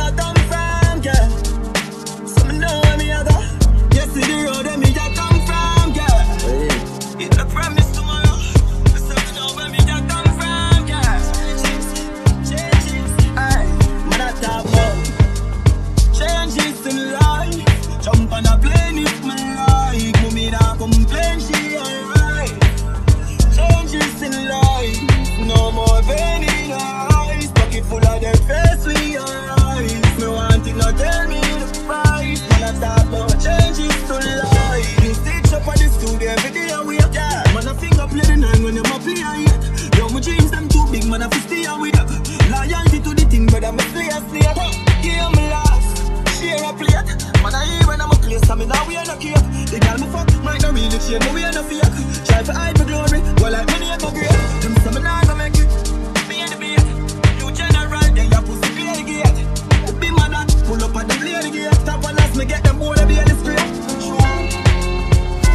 I come from, yeah. Some know where me I go. Yes, to the road where me I come from, yeah. It's a promise tomorrow. Some know where me I come from, yeah. Changes, aye. Man I talk about changes in life. Jump on a plane if me like. Mommy not complain, she alright. Changes in life. No more pain in her eyes. Pocket full of them face we alright. Me want it, not tell me the price. Man I talk about changes to life. You stitch up on the studio every day and we up, yeah. Man I finger play the nine when them a play a hit. Yo, my dreams them too big, man I fi stay with. Loyalty to the thing, but I'm a player snake. Give me last, share a plate. Man I hear when I'm a place, I mean now we are not here. The girl me fuck, might not really shame, but we are not fake. Try to hide my glory, well like money I go great. Them say me nah go make it, me and the beat. You general, then your pussy clear the gate. Be man that, pull up and them play the gate. Top on us, me get them board, be on the screen.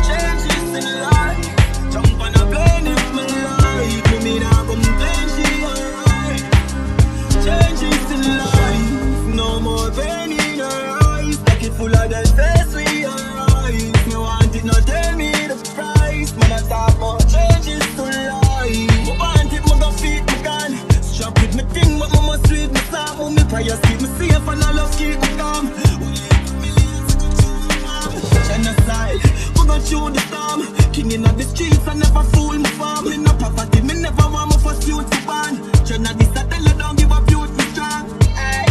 Changes in life, jump on a plane if me like. Me nah complain, she alright. Changes in life, no more pain in her eyes. Pocket full of that face we alright. Me want it, not tell me the price. Man I talk about changes to life. Me want it, me go feed me gun. Strap with me thing, but me must read me song. Move me prior, keep me safe and I love keep me calm. We live for millions, we go through the farm. Genocide, we go through the storm. King in the streets, I never fool me farm. Me no poverty, me never want me for suit to ban. Jenna this I tell her don't give up youth me strong. Ay.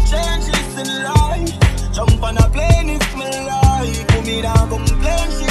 Changes in life, jump on a plane if me like. Put me down, complain, she